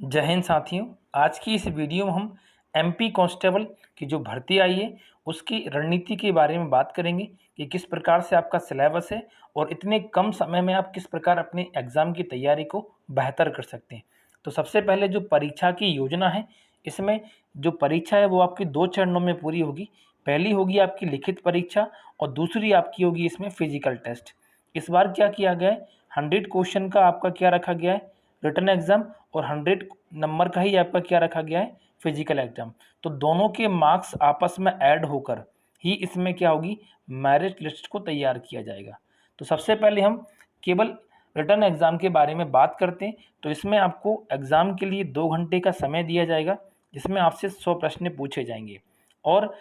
जय हिंद साथियों। आज की इस वीडियो में हम एमपी कांस्टेबल की जो भर्ती आई है उसकी रणनीति के बारे में बात करेंगे कि किस प्रकार से आपका सिलेबस है और इतने कम समय में आप किस प्रकार अपने एग्ज़ाम की तैयारी को बेहतर कर सकते हैं। तो सबसे पहले जो परीक्षा की योजना है, इसमें जो परीक्षा है वो आपकी 2 चरणों में पूरी होगी। पहली होगी आपकी लिखित परीक्षा और दूसरी आपकी होगी इसमें फिजिकल टेस्ट। इस बार क्या किया गया है, 100 क्वेश्चन का आपका क्या रखा गया है, रिटन एग्ज़ाम, और 100 नंबर का ही आपका क्या रखा गया है, फिजिकल एग्ज़ाम। तो दोनों के मार्क्स आपस में ऐड होकर ही इसमें क्या होगी, मेरिट लिस्ट को तैयार किया जाएगा। तो सबसे पहले हम केवल रिटन एग्ज़ाम के बारे में बात करते हैं। तो इसमें आपको एग्ज़ाम के लिए 2 घंटे का समय दिया जाएगा, जिसमें आपसे 100 प्रश्न पूछे जाएंगे और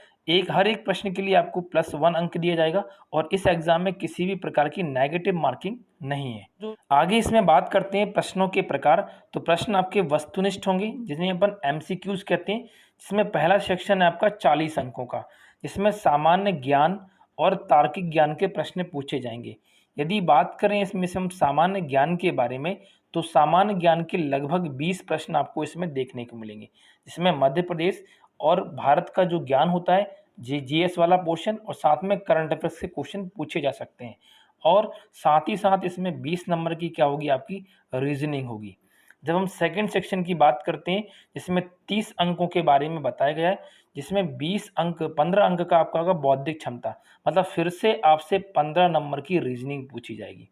हर एक प्रश्न के लिए आपको +1 अंक दिया जाएगा और इस एग्ज़ाम में किसी भी प्रकार की नेगेटिव मार्किंग नहीं है। जो आगे इसमें बात करते हैं प्रश्नों के प्रकार, तो प्रश्न आपके वस्तुनिष्ठ होंगे, जिन्हें अपन एमसीक्यूज़ कहते हैं, जिसमें पहला सेक्शन है आपका 40 अंकों का, जिसमें सामान्य ज्ञान और तार्किक ज्ञान के प्रश्न पूछे जाएंगे। यदि बात करें इसमें से हम सामान्य ज्ञान के बारे में, तो सामान्य ज्ञान के लगभग 20 प्रश्न आपको इसमें देखने को मिलेंगे, जिसमें मध्य प्रदेश और भारत का जो ज्ञान होता है, जीएस वाला पोर्शन, और साथ में करंट अफेयर्स के क्वेश्चन पूछे जा सकते हैं। और साथ ही साथ इसमें 20 नंबर की क्या होगी, आपकी रीजनिंग होगी। जब हम सेकंड सेक्शन की बात करते हैं, जिसमें 30 अंकों के बारे में बताया गया है, जिसमें 15 अंक का आपका होगा बौद्धिक क्षमता, मतलब फिर से आपसे 15 नंबर की रीजनिंग पूछी जाएगी।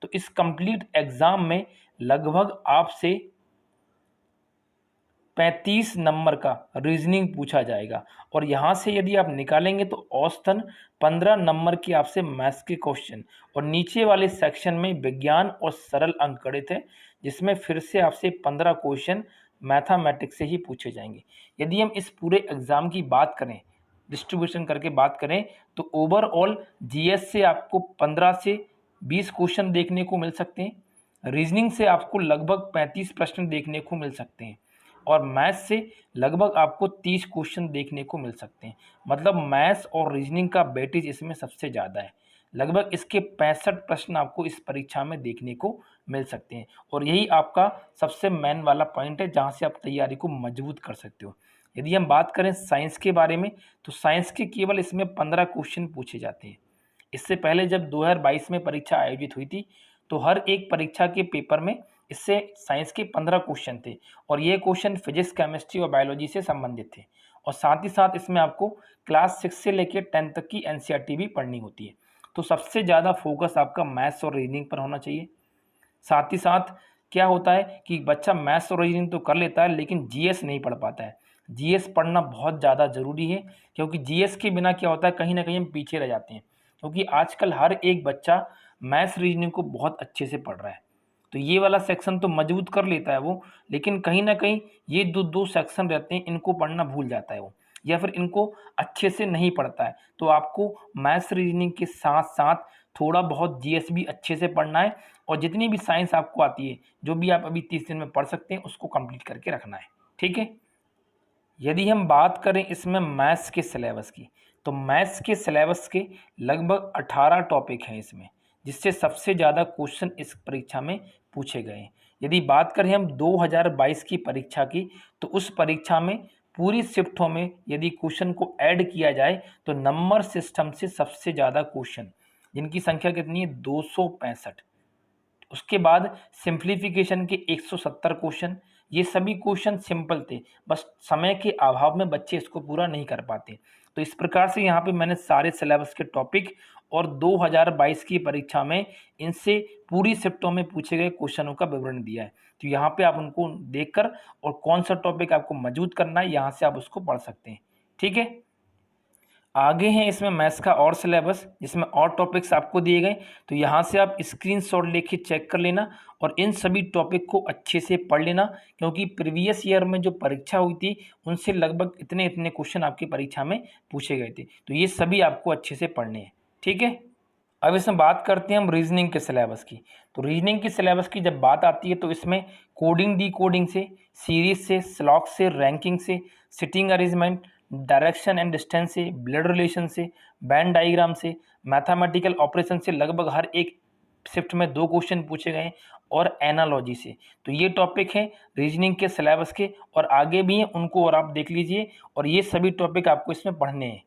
तो इस कंप्लीट एग्जाम में लगभग आपसे 35 नंबर का रीजनिंग पूछा जाएगा और यहाँ से यदि आप निकालेंगे तो औसतन 15 नंबर की आपसे मैथ्स के क्वेश्चन, और नीचे वाले सेक्शन में विज्ञान और सरल अंक गणित है, जिसमें फिर से आपसे 15 क्वेश्चन मैथमेटिक्स से ही पूछे जाएंगे। यदि हम इस पूरे एग्ज़ाम की बात करें, डिस्ट्रीब्यूशन करके बात करें, तो ओवरऑल जीएस से आपको 15 से 20 क्वेश्चन देखने को मिल सकते हैं, रीजनिंग से आपको लगभग 35 प्रश्न देखने को मिल सकते हैं और मैथ्स से लगभग आपको 30 क्वेश्चन देखने को मिल सकते हैं। मतलब मैथ्स और रीजनिंग का वेटेज इसमें सबसे ज़्यादा है। लगभग इसके 65 प्रश्न आपको इस परीक्षा में देखने को मिल सकते हैं और यही आपका सबसे मेन वाला पॉइंट है, जहाँ से आप तैयारी को मजबूत कर सकते हो। यदि हम बात करें साइंस के बारे में, तो साइंस के केवल इसमें 15 क्वेश्चन पूछे जाते हैं। इससे पहले जब 2022 में परीक्षा आयोजित हुई थी, तो हर एक परीक्षा के पेपर में इससे साइंस के 15 क्वेश्चन थे और ये क्वेश्चन फिजिक्स, केमिस्ट्री और बायोलॉजी से संबंधित थे। और साथ ही साथ इसमें आपको क्लास 6 से लेकर 10 तक की एनसीईआरटी भी पढ़नी होती है। तो सबसे ज़्यादा फोकस आपका मैथ्स और रीजनिंग पर होना चाहिए। साथ ही साथ क्या होता है कि बच्चा मैथ्स और रीजनिंग तो कर लेता है, लेकिन जीएस नहीं पढ़ पाता है। जीएस पढ़ना बहुत ज़्यादा ज़रूरी है, क्योंकि जीएस के बिना क्या होता है, कहीं ना कहीं हम पीछे रह जाते हैं, क्योंकि आजकल हर एक बच्चा मैथ्स रीजनिंग को बहुत अच्छे से पढ़ रहा है। तो ये वाला सेक्शन तो मजबूत कर लेता है वो, लेकिन कहीं ना कहीं ये दो सेक्शन रहते हैं, इनको पढ़ना भूल जाता है वो, या फिर इनको अच्छे से नहीं पढ़ता है। तो आपको मैथ्स रीजनिंग के साथ साथ थोड़ा बहुत जीएस भी अच्छे से पढ़ना है और जितनी भी साइंस आपको आती है, जो भी आप अभी 30 दिन में पढ़ सकते हैं, उसको कंप्लीट करके रखना है। ठीक है। यदि हम बात करें इसमें मैथ्स के सिलेबस की, तो मैथ्स के सिलेबस के लगभग 18 टॉपिक हैं इसमें, जिससे सबसे ज़्यादा क्वेश्चन इस परीक्षा में पूछे गए हैं। यदि बात करें हम 2022 की परीक्षा की, तो उस परीक्षा में पूरी शिफ्टों में यदि क्वेश्चन को ऐड किया जाए, तो नंबर सिस्टम से सबसे ज़्यादा क्वेश्चन, जिनकी संख्या कितनी है, 265। उसके बाद सिंप्लीफिकेशन के 170 क्वेश्चन। ये सभी क्वेश्चन सिंपल थे, बस समय के अभाव में बच्चे इसको पूरा नहीं कर पाते। तो इस प्रकार से यहाँ पे मैंने सारे सिलेबस के टॉपिक और 2022 की परीक्षा में इनसे पूरी शिफ्टों में पूछे गए क्वेश्चनों का विवरण दिया है। तो यहाँ पे आप उनको देखकर और कौन सा टॉपिक आपको मजबूत करना है, यहाँ से आप उसको पढ़ सकते हैं। ठीक है। आगे हैं इसमें मैथ्स का और सिलेबस, जिसमें और टॉपिक्स आपको दिए गए। तो यहाँ से आप स्क्रीनशॉट लेके चेक कर लेना और इन सभी टॉपिक को अच्छे से पढ़ लेना, क्योंकि प्रीवियस ईयर में जो परीक्षा हुई थी, उनसे लगभग इतने इतने क्वेश्चन आपकी परीक्षा में पूछे गए थे। तो ये सभी आपको अच्छे से पढ़ने हैं। ठीक है। अब इसमें बात करते हैं हम रीजनिंग के सिलेबस की। तो रीजनिंग की सिलेबस की जब बात आती है, तो इसमें कोडिंग डी कोडिंग से, सीरीज से, स्लॉक से, रैंकिंग से, sitting arrangement, direction and distance से, ब्लड रिलेशन से, बैंड डायग्राम से, मैथमेटिकल ऑपरेशन से लगभग हर एक शिफ्ट में 2 क्वेश्चन पूछे गए और एनालॉजी से। तो ये टॉपिक हैं रीजनिंग के सिलेबस के, और आगे भी हैं उनको और आप देख लीजिए, और ये सभी टॉपिक आपको इसमें पढ़ने हैं।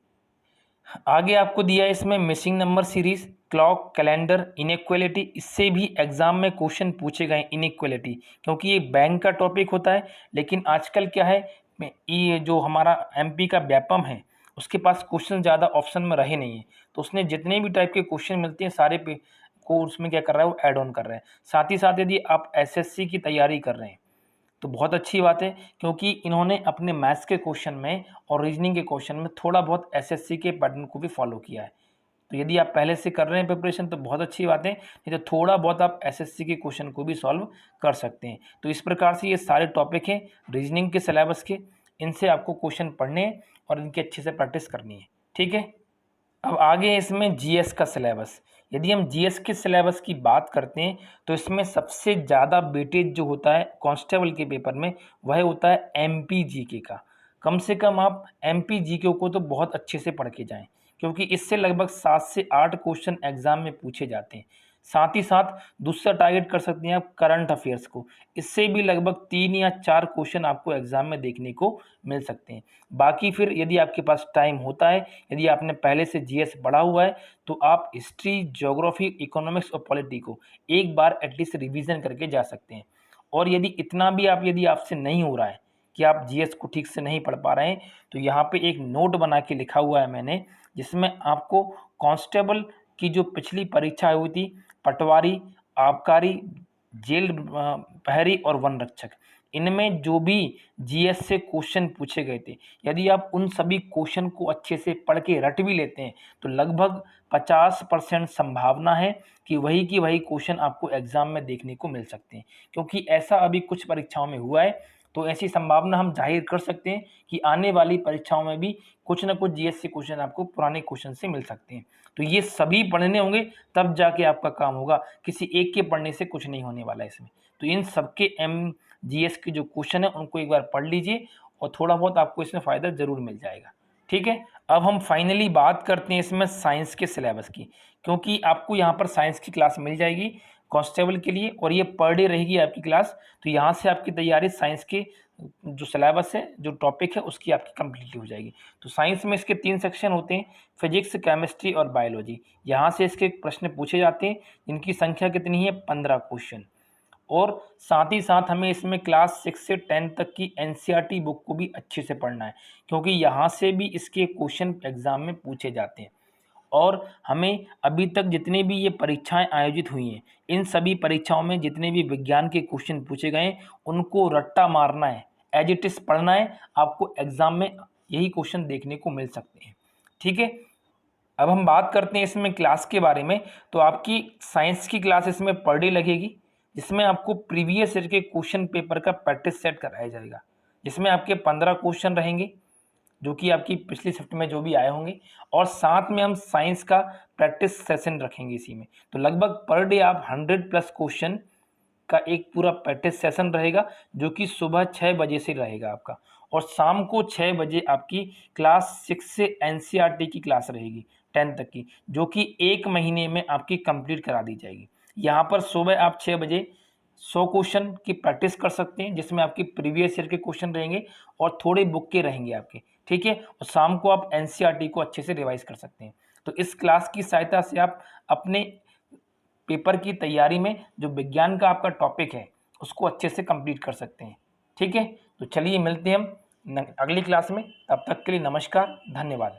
आगे आपको दिया है इसमें missing number series, clock, calendar, inequality. इससे भी एग्जाम में क्वेश्चन पूछे गए इनइक्वालिटी, क्योंकि ये बैंक का टॉपिक होता है। लेकिन आजकल क्या है, ये जो हमारा एमपी का व्यापम है उसके पास क्वेश्चन ज़्यादा ऑप्शन में रहे नहीं है, तो उसने जितने भी टाइप के क्वेश्चन मिलते हैं सारे पे को उसमें क्या कर रहा है, वो ऐड ऑन कर रहा है। साथ ही साथ यदि आप एसएससी की तैयारी कर रहे हैं तो बहुत अच्छी बात है, क्योंकि इन्होंने अपने मैथ्स के क्वेश्चन में और रीजनिंग के क्वेश्चन में थोड़ा बहुत एसएससी के पैटर्न को भी फॉलो किया है। तो यदि आप पहले से कर रहे हैं प्रिपरेशन तो बहुत अच्छी बात है, नहीं तो थोड़ा बहुत आप एसएससी के क्वेश्चन को भी सॉल्व कर सकते हैं। तो इस प्रकार से ये सारे टॉपिक हैं रीजनिंग के सिलेबस के, इनसे आपको क्वेश्चन पढ़ने हैं और इनकी अच्छे से प्रैक्टिस करनी है। ठीक है, अब आगे इसमें जीएस का सिलेबस। यदि हम जीएस के सिलेबस की बात करते हैं तो इसमें सबसे ज़्यादा वेटेज जो होता है कांस्टेबल के पेपर में वह होता है एमपी जीके का। कम से कम आप एमपी जीके को तो बहुत अच्छे से पढ़ के जाएं, क्योंकि इससे लगभग 7 से 8 क्वेश्चन एग्जाम में पूछे जाते हैं। साथ ही साथ दूसरा टारगेट कर सकते हैं आप करंट अफेयर्स को, इससे भी लगभग 3 या 4 क्वेश्चन आपको एग्जाम में देखने को मिल सकते हैं। बाकी फिर यदि आपके पास टाइम होता है, यदि आपने पहले से जीएस पढ़ा हुआ है, तो आप हिस्ट्री, ज्योग्राफी, इकोनॉमिक्स और पॉलिटी को एक बार एटलीस्ट रिवीजन करके जा सकते हैं। और यदि इतना भी यदि आपसे नहीं हो रहा है कि आप जीएस को ठीक से नहीं पढ़ पा रहे हैं, तो यहाँ पे एक नोट बना के लिखा हुआ है मैंने, जिसमें आपको कांस्टेबल की जो पिछली परीक्षा हुई थी, पटवारी, आबकारी, जेल प्रहरी और वन रक्षक, इनमें जो भी जीएस से क्वेश्चन पूछे गए थे, यदि आप उन सभी क्वेश्चन को अच्छे से पढ़ के रट भी लेते हैं तो लगभग 50% संभावना है कि वही की वही क्वेश्चन आपको एग्जाम में देखने को मिल सकते हैं। क्योंकि ऐसा अभी कुछ परीक्षाओं में हुआ है, तो ऐसी संभावना हम जाहिर कर सकते हैं कि आने वाली परीक्षाओं में भी कुछ न कुछ जीएस से क्वेश्चन आपको पुराने क्वेश्चन से मिल सकते हैं। तो ये सभी पढ़ने होंगे, तब जाके आपका काम होगा, किसी एक के पढ़ने से कुछ नहीं होने वाला है इसमें। तो इन सबके जीएस के जो क्वेश्चन है उनको एक बार पढ़ लीजिए और थोड़ा बहुत आपको इसमें फ़ायदा ज़रूर मिल जाएगा। ठीक है, अब हम फाइनली बात करते हैं इसमें साइंस के सिलेबस की, क्योंकि आपको यहाँ पर साइंस की क्लास मिल जाएगी कांस्टेबल के लिए, और ये पर डे रहेगी आपकी क्लास। तो यहाँ से आपकी तैयारी साइंस के जो सिलेबस है, जो टॉपिक है, उसकी आपकी कंप्लीट हो जाएगी। तो साइंस में इसके 3 सेक्शन होते हैं, फिजिक्स, केमिस्ट्री और बायोलॉजी। यहाँ से इसके प्रश्न पूछे जाते हैं, इनकी संख्या कितनी है, 15 क्वेश्चन। और साथ ही साथ हमें इसमें क्लास 6 से 10 तक की एनसीईआरटी बुक को भी अच्छे से पढ़ना है, क्योंकि यहाँ से भी इसके क्वेश्चन एग्जाम में पूछे जाते हैं। और हमें अभी तक जितनी भी ये परीक्षाएं आयोजित हुई हैं, इन सभी परीक्षाओं में जितने भी विज्ञान के क्वेश्चन पूछे गए उनको रट्टा मारना है, एज इट इज़ पढ़ना है, आपको एग्जाम में यही क्वेश्चन देखने को मिल सकते हैं। ठीक है, अब हम बात करते हैं इसमें क्लास के बारे में। तो आपकी साइंस की क्लास इसमें पर डे लगेगी, जिसमें आपको प्रीवियस ईयर के क्वेश्चन पेपर का प्रैक्टिस सेट कराया जाएगा, जिसमें आपके 15 क्वेश्चन रहेंगे जो कि आपकी पिछली शिफ्ट में जो भी आए होंगे, और साथ में हम साइंस का प्रैक्टिस सेशन रखेंगे इसी में। तो लगभग पर डे आप 100+ क्वेश्चन का एक पूरा प्रैक्टिस सेशन रहेगा, जो कि सुबह 6 बजे से रहेगा आपका, और शाम को 6 बजे आपकी क्लास 6 से एनसीईआरटी की क्लास रहेगी 10 तक की, जो कि 1 महीने में आपकी कंप्लीट करा दी जाएगी। यहाँ पर सुबह आप 6 बजे 100 क्वेश्चन की प्रैक्टिस कर सकते हैं, जिसमें आपके प्रीवियस ईयर के क्वेश्चन रहेंगे और थोड़े बुक के रहेंगे आपके। ठीक है, और शाम को आप एनसीईआरटी को अच्छे से रिवाइज कर सकते हैं। तो इस क्लास की सहायता से आप अपने पेपर की तैयारी में जो विज्ञान का आपका टॉपिक है उसको अच्छे से कंप्लीट कर सकते हैं। ठीक है, तो चलिए मिलते हैं हम अगली क्लास में, तब तक के लिए नमस्कार, धन्यवाद।